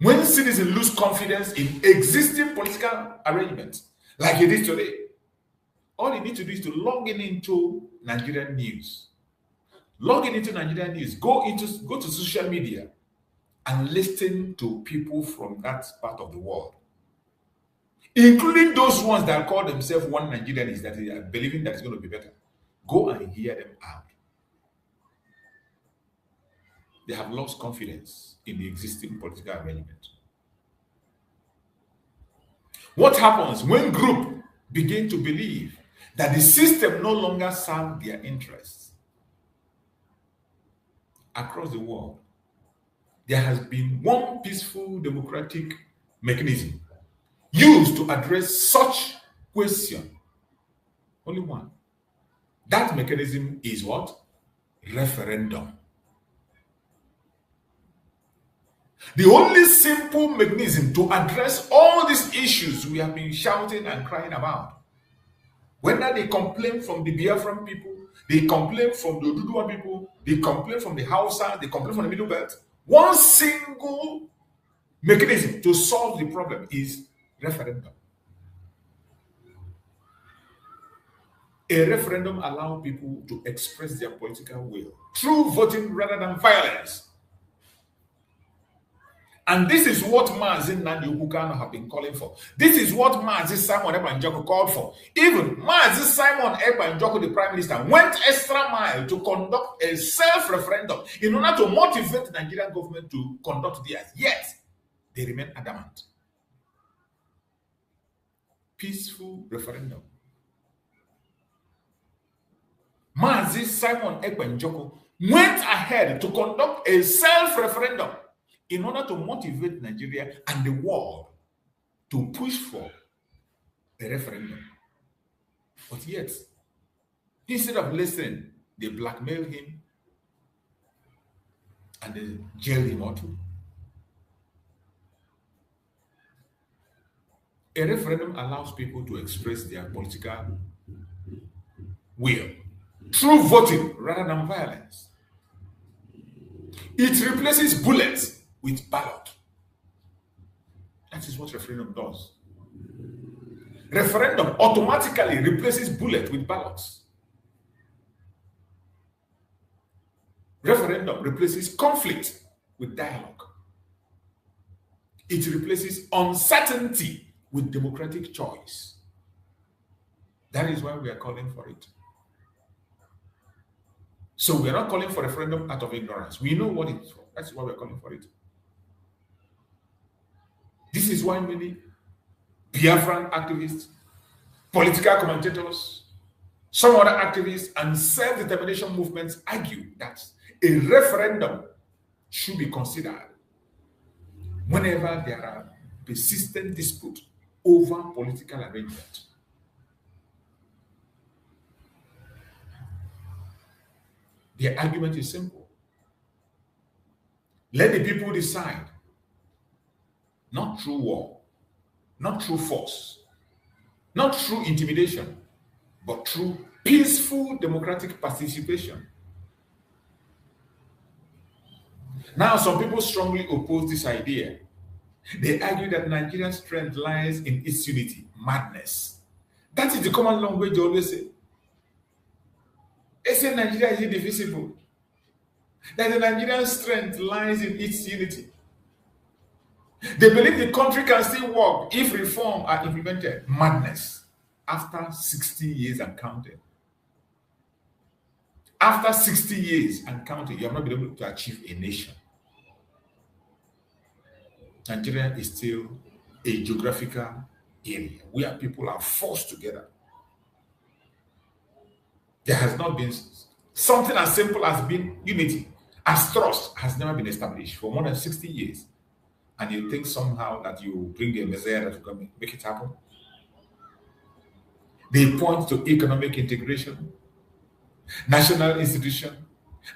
When citizens lose confidence in existing political arrangements, like it is today, all you need to do is to log in into Nigerian news. Log in into Nigerian news. Go to social media and listen to people from that part of the world, including those ones that call themselves one Nigerians, that are believing that it's going to be better. Go and hear them out. They have lost confidence in the existing political arrangement. What happens when groups begin to believe that the system no longer serves their interests? Across the world, there has been one peaceful democratic mechanism used to address such question. Only one. That mechanism is what? Referendum. The only simple mechanism to address all these issues we have been shouting and crying about. Whether they complain from the Biafran people, they complain from the Oduduwa people, they complain from the Hausa, they complain from the Middle Belt. One single mechanism to solve the problem is referendum. A referendum allows people to express their political will through voting rather than violence. And this is what Mazi Nnamdi Kanu have been calling for. This is what Mazi Simon Ekpa Njoku called for. Even Mazi Simon Ekpa Njoku, the Prime Minister, went extra mile to conduct a self-referendum in order to motivate the Nigerian government to conduct theirs. Yet, they remain adamant. Peaceful referendum. Mazi Simon Ekpa Njoku went ahead to conduct a self-referendum in order to motivate Nigeria and the world to push for a referendum. But yet, instead of listening, they blackmail him and they jail him or two. A referendum allows people to express their political will through voting rather than violence. It replaces bullets with ballot. That is what referendum does. Referendum automatically replaces bullet with ballots. Referendum replaces conflict with dialogue. It replaces uncertainty with democratic choice. That is why we are calling for it. So we are not calling for referendum out of ignorance. We know what it's for. That's why we're calling for it. This is why many Biafran activists, political commentators, some other activists, and self-determination movements argue that a referendum should be considered whenever there are persistent disputes over political arrangement. The argument is simple. Let the people decide. Not through war, not through force, not through intimidation, but through peaceful democratic participation. Now, some people strongly oppose this idea. They argue that Nigeria's strength lies in its unity. Madness. That is the common language they always say. They say Nigeria is indivisible. That the Nigerian strength lies in its unity. They believe the country can still work if reforms are implemented. Madness. After 60 years and counting. After 60 years and counting, you have not been able to achieve a nation. Nigeria is still a geographical area where people are forced together. There has not been something as simple as being unity, as trust has never been established for more than 60 years. And you think somehow that you bring a messiah that will make it happen? They point to economic integration, national institution,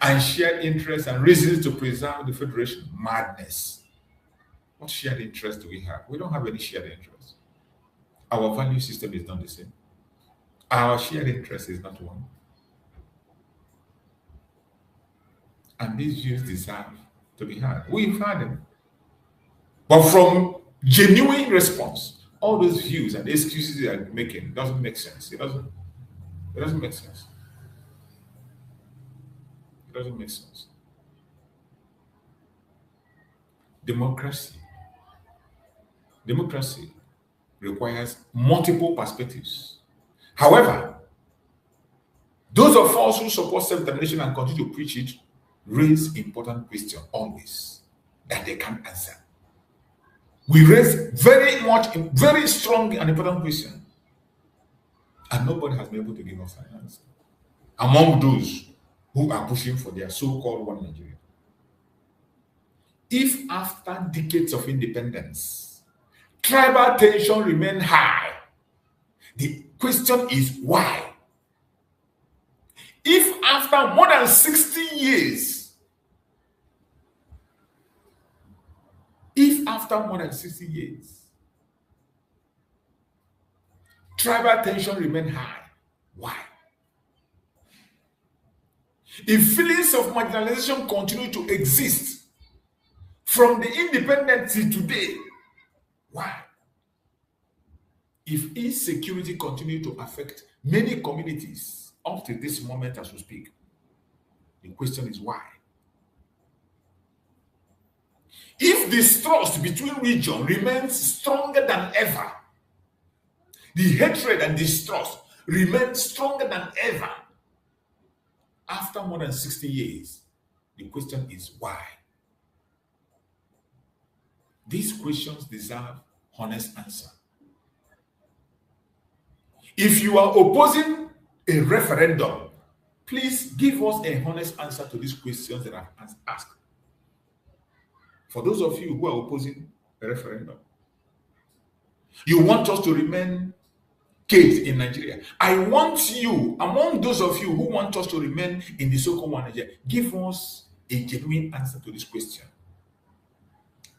and shared interests and reasons to preserve the federation. Madness. What shared interest do we have? We don't have any shared interest. Our value system is not the same. Our shared interest is not one. And these views deserve to be heard. We've heard them. But from genuine response, all those views and excuses they are making doesn't make sense. It doesn't make sense. It doesn't make sense. Democracy requires multiple perspectives. However, those of us who support self-determination and continue to preach it raise important questions always that they can't answer. We raise very strong and important question, and nobody has been able to give us an answer among those who are pushing for their so-called one Nigeria. If after decades of independence, tribal tension remains high, the question is why? If after more than 60 years, tribal tension remains high, why? If feelings of marginalization continue to exist from the independence till today, why? If insecurity continues to affect many communities up to this moment as we speak, the question is why? If distrust between regions remains stronger than ever, the hatred and distrust remains stronger than ever after more than 60 years, the question is why? These questions deserve honest answer. If you are opposing a referendum, please give us a honest answer to these questions that I've asked. For those of you who are opposing a referendum, you want us to remain caged in Nigeria. I want you, among those of you who want us to remain in the so-called one Nigeria, give us a genuine answer to this question.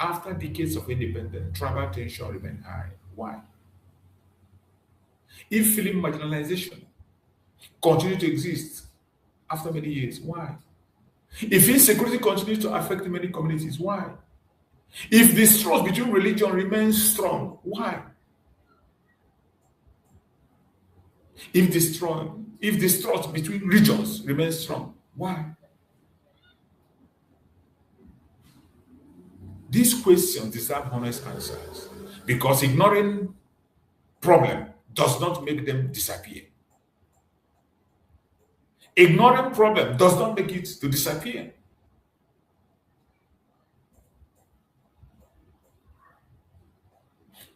After decades of independence, tribal tension remains high. Why? If feeling marginalization continues to exist after many years, why? If insecurity continues to affect many communities, why? If distrust between religion remains strong, why? If distrust between regions remains strong, why? These questions deserve honest answers, because ignoring problem does not make them disappear. Ignoring problem does not make it to disappear.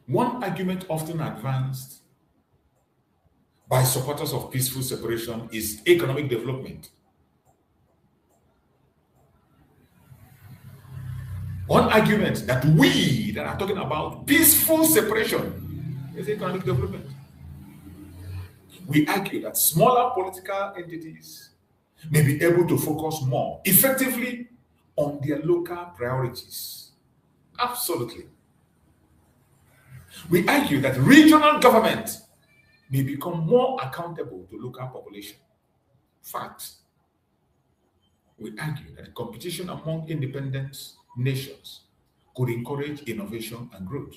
One argument often advanced by supporters of peaceful separation is economic development. One argument that we that are talking about peaceful separation is economic development. We argue that smaller political entities may be able to focus more effectively on their local priorities. Absolutely. We argue that regional government may become more accountable to local population. Fact. We argue that competition among independent nations could encourage innovation and growth.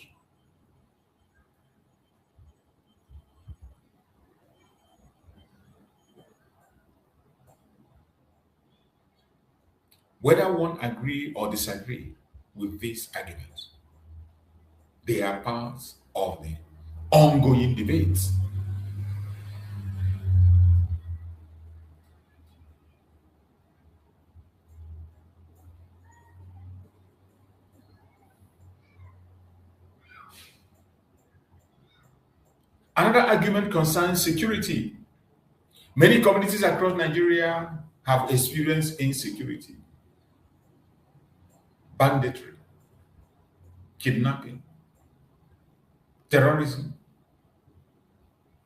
Whether one agree or disagree with these arguments, they are parts of the ongoing debates. Another argument concerns security. Many communities across Nigeria have experienced insecurity, banditry, kidnapping, terrorism,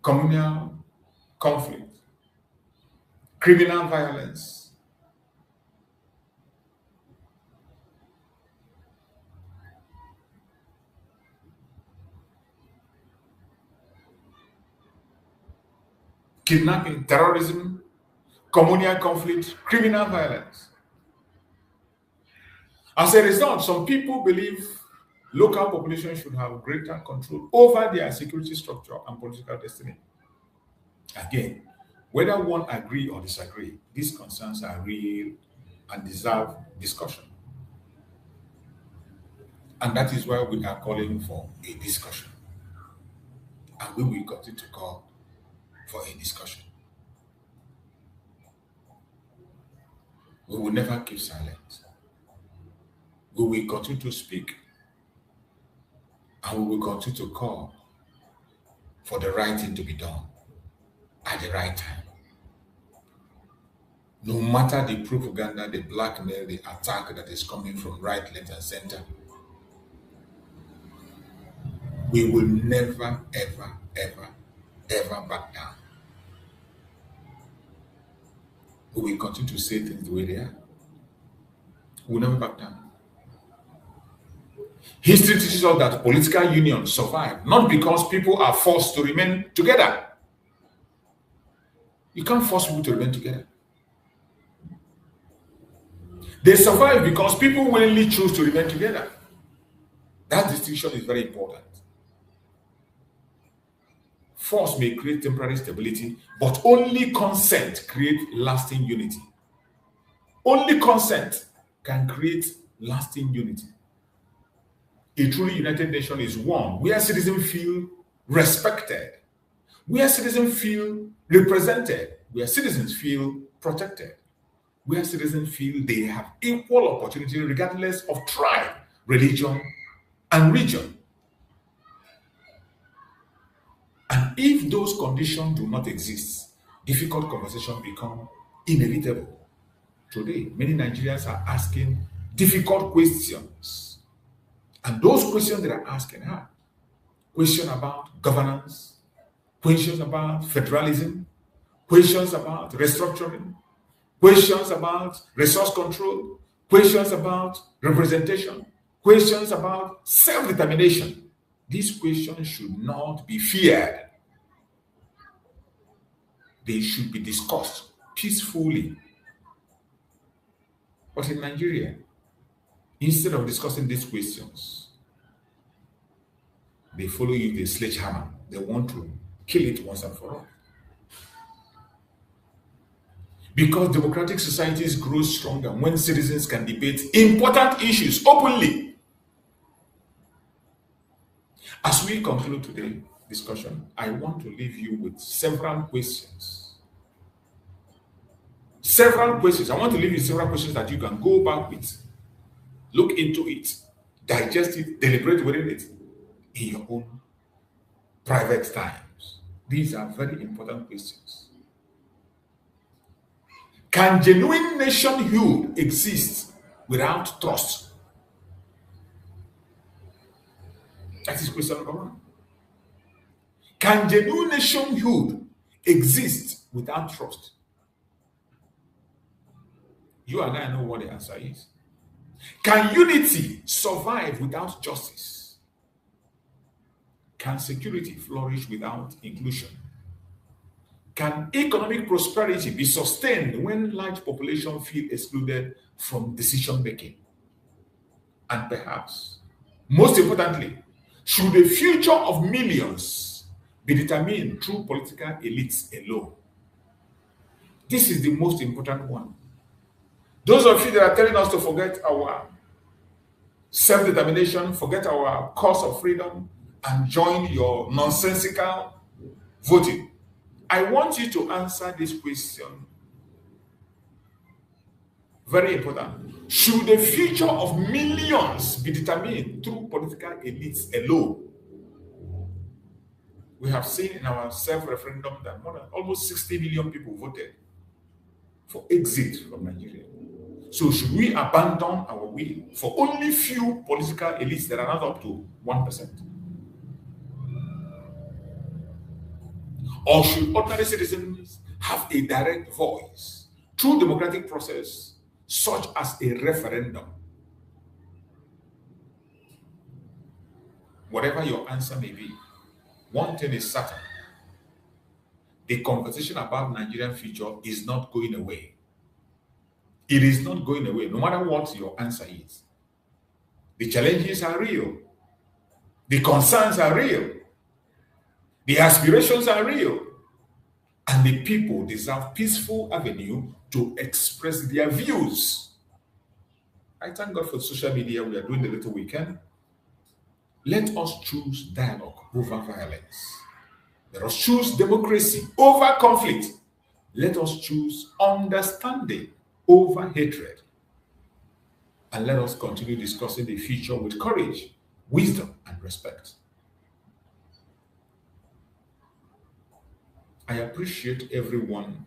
communal conflict, criminal violence. Kidnapping, terrorism, communal conflict, criminal violence. As a result, some people believe Local populations should have greater control over their security structure and political destiny. Again, whether one agree or disagree, these concerns are real and deserve discussion. And that is why we are calling for a discussion. And we will continue to call for a discussion. We will never keep silent. We will continue to speak. And we will continue to call for the right thing to be done at the right time. No matter the propaganda, the blackmail, the attack that is coming from right, left, and center, we will never, ever, ever, ever back down. We will continue to say things the way they are. We will never back down. History teaches us that political unions survive not because people are forced to remain together. You can't force people to remain together. They survive because people willingly choose to remain together. That distinction is very important. Force may create temporary stability, but only consent creates lasting unity. Only consent can create lasting unity. A truly united nation is one where citizens feel respected, where citizens feel represented, where citizens feel protected, where citizens feel they have equal opportunity regardless of tribe, religion, and region. And if those conditions do not exist, difficult conversations become inevitable. Today, many Nigerians are asking difficult questions. And those questions they are asking are questions about governance, questions about federalism, questions about restructuring, questions about resource control, questions about representation, questions about self-determination. These questions should not be feared. They should be discussed peacefully. But in Nigeria, instead of discussing these questions, they follow you with a sledgehammer. They want to kill it once and for all. Because democratic societies grow stronger when citizens can debate important issues openly. As we conclude today's discussion, I want to leave you with several questions. Several questions. I want to leave you several questions that you can go back with, look into it, digest it, deliberate within it in your own private times. These are very important questions. Can genuine nationhood exist without trust? That is question number one. Can genuine nationhood exist without trust? You and I know what the answer is. Can unity survive without justice? Can security flourish without inclusion? Can economic prosperity be sustained when large populations feel excluded from decision making? And perhaps, most importantly, should the future of millions be determined through political elites alone? This is the most important one. Those of you that are telling us to forget our self-determination, forget our cause of freedom, and join your nonsensical voting, I want you to answer this question. Very important. Should the future of millions be determined through political elites alone? We have seen in our self-referendum that more than almost 60 million people voted for exit from Nigeria. So should we abandon our will for only few political elites that are not up to 1%? Or should ordinary citizens have a direct voice through democratic process such as a referendum? Whatever your answer may be, one thing is certain. The conversation about Nigerian future is not going away. It is not going away, no matter what your answer is. The challenges are real, The concerns are real. The aspirations are real. And the people deserve peaceful avenue to express their views. I thank God for social media. We are doing the little weekend. Let us choose dialogue over violence. Let us choose democracy over conflict. Let us choose understanding over hatred. And let us continue discussing the future with courage, wisdom, and respect. I appreciate everyone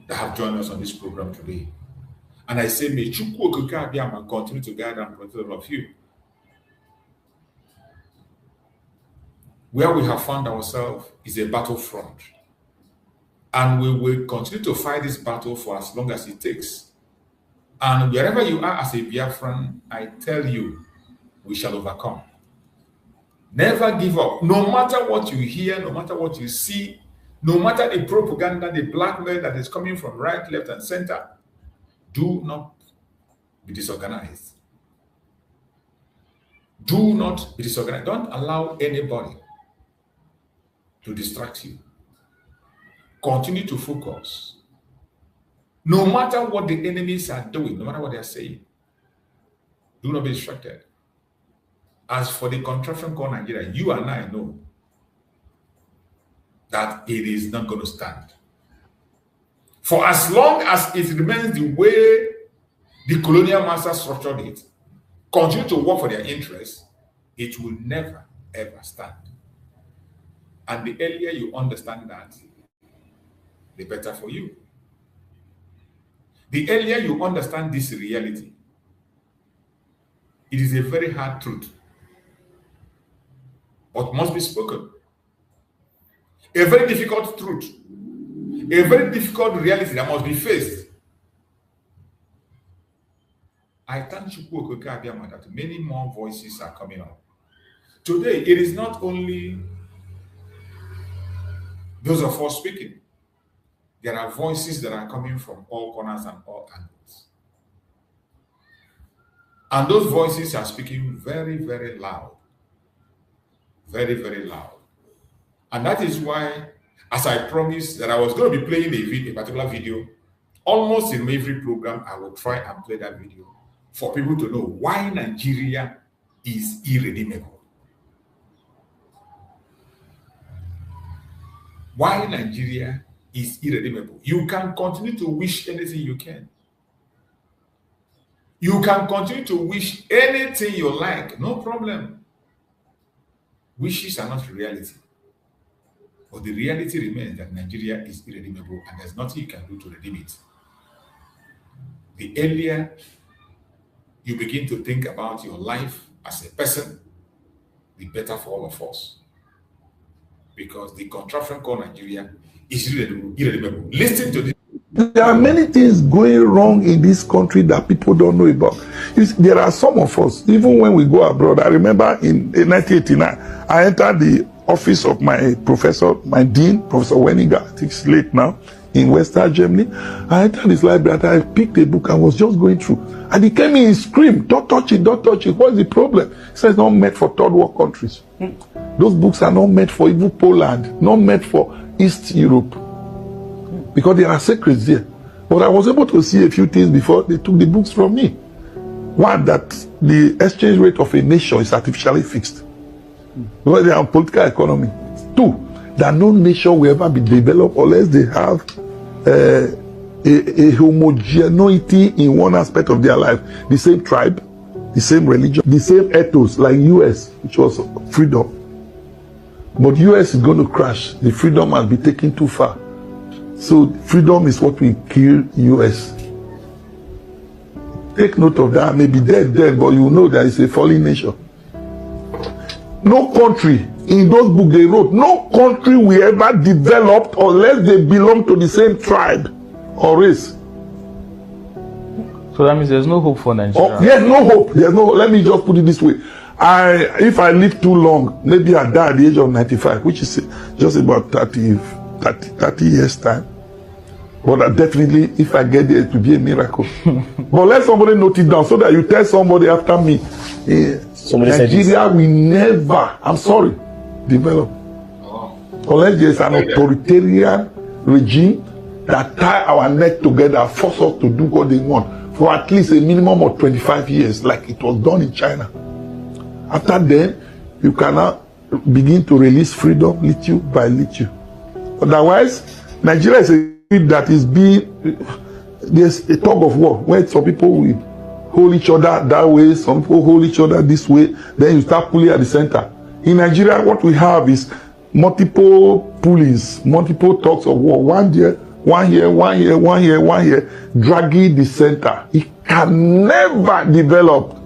that have joined us on this program today. And I say, may Chukwu Okike Abiyama continue to guide and protect all of you. Where we have found ourselves is a battlefront. And we will continue to fight this battle for as long as it takes. And wherever you are as a Biafran, I tell you, we shall overcome. Never give up. No matter what you hear, no matter what you see, no matter the propaganda, the blackmail that is coming from right, left, and center, do not be disorganized. Do not be disorganized. Don't allow anybody to distract you. Continue to focus. No matter what the enemies are doing, no matter what they are saying, do not be distracted. As for the contraption called Nigeria, you and I know that it is not going to stand. For as long as it remains the way the colonial masters structured it, continue to work for their interests, it will never, ever stand. And the earlier you understand that, the better for you. The earlier you understand this reality, it is a very hard truth, but must be spoken. A very difficult truth, a very difficult reality that must be faced. I thank Chukwu Okike Abiyama that many more voices are coming up. Today, it is not only those of us speaking. There are voices that are coming from all corners and all angles. And those voices are speaking very, very loud. Very, very loud. And that is why, as I promised that I was going to be playing a particular video, almost in every program, I will try and play that video for people to know why Nigeria is irredeemable. Why Nigeria is irredeemable. You can continue to wish anything you can. You can continue to wish anything you like, no problem. Wishes are not reality. But the reality remains that Nigeria is irredeemable and there's nothing you can do to redeem it. The earlier you begin to think about your life as a person, the better for all of us. Because the contraption called Nigeria is irredeemable. Listen to this. There are many things going wrong in this country that people don't know about. There are some of us, even when we go abroad. I remember in 1989, I entered the office of my professor, my dean, Professor Weniger, I think he's late now, in Western Germany. I entered his library and I picked a book and was just going through. And he came in and screamed, "Don't touch it, don't touch it. What is the problem?" He said, "It's not meant for third world countries. Those books are not meant for even Poland, not meant for East Europe. Because there are secrets there." But I was able to see a few things before they took the books from me. One, that the exchange rate of a nation is artificially fixed. Because they are political economy. Two, that no nation will ever be developed unless they have a homogeneity in one aspect of their life. The same tribe, the same religion, the same ethos, like US, which was freedom. But US is going to crash. The freedom must be taken too far. So freedom is what will kill US. Take note of that. Maybe dead, but you know that it's a fallen nation. No country, in those books they wrote, no country will ever develop unless they belong to the same tribe or race. So that means there's no hope for Nigeria. Oh, yes, no hope. There's no. Let me just put it this way. If I live too long, maybe I die at the age of 95, which is just about 30 years time. But definitely, if I get there, it will be a miracle. But let somebody note it down so that you tell somebody after me. Nigeria will never, I'm sorry, develop. Unless there is an authoritarian regime that tie our neck together, force us to do what they want for at least a minimum of 25 years, like it was done in China. After then, you cannot begin to release freedom little by little. Otherwise, Nigeria is a country that is being, there's a tug of war where some people will hold each other that way, some people hold each other this way, then you start pulling at the center. In Nigeria, what we have is multiple pullings, multiple talks of war. One here, dragging the center. It can never develop.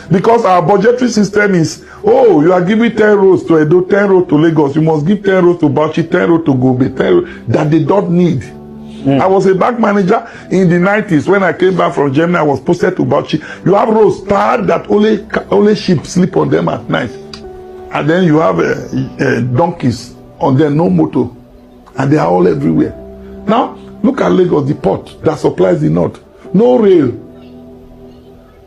Because our budgetary system is, oh, you are giving 10 roads to Edo, 10 roads to Lagos, you must give 10 roads to Bauchi, 10 roads to Gobe, 10 roads that they don't need. I was a bank manager in the 90s. When I came back from Germany, I was posted to Bauchi. You have roads tarred that only sheep sleep on them at night. And then you have donkeys on them, no motor. And they are all everywhere. Now, look at Lagos, the port that supplies the north. No rail.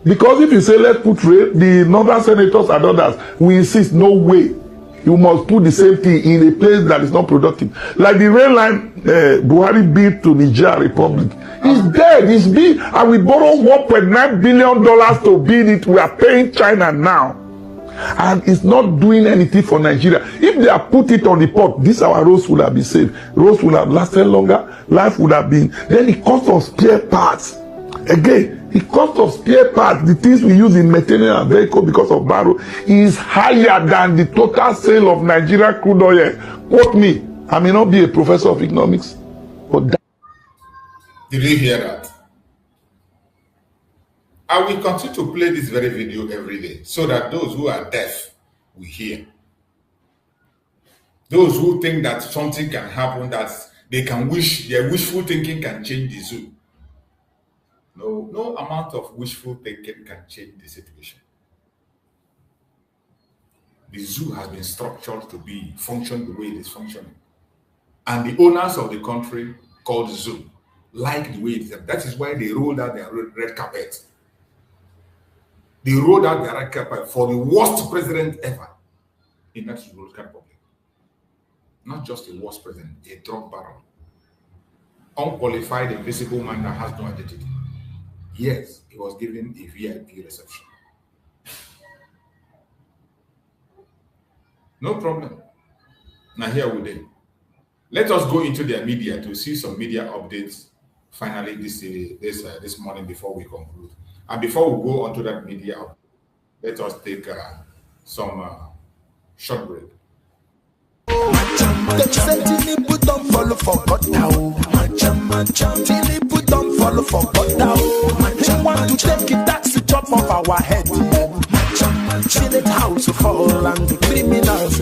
Because if you say, let's put rail, the northern senators and others will insist, no way. You must put the same thing in a place that is not productive. Like the rail line Buhari built to Niger Republic. It's dead, it's big. And we borrowed $1.9 billion to build it. We are paying China now. And it's not doing anything for Nigeria. If they have put it on the port, this our roads would have been saved. Roads would have lasted longer. Life would have been. Then the cost of spare parts. Again, the cost of spare parts, the things we use in maintaining a vehicle because of borrow, is higher than the total sale of Nigeria crude oil. Quote me. I may not be a professor of economics, but that. Did you hear that? I will continue to play this very video every day so that those who are deaf will hear. Those who think that something can happen, that they can wish, their wishful thinking can change the zoo. No amount of wishful thinking can change the situation. The zoo has been structured to function the way it is functioning. And the owners of the country called zoo like the way it is. That is why they rolled out their red carpet. They rolled out their red carpet for the worst president ever in that Republic. Not just a worst president, a drug baron. Unqualified, invisible man that has no identity. Yes, he was given a VIP reception. No problem. Now here we are. Let us go into their media to see some media updates finally this morning before we conclude. And before we go on to that media update, let us take some short break. Them say Tinubu don't follow for God now. Tinubu don't follow for God now. They want to take it, that's the top of our head. Senate house fall and the criminals.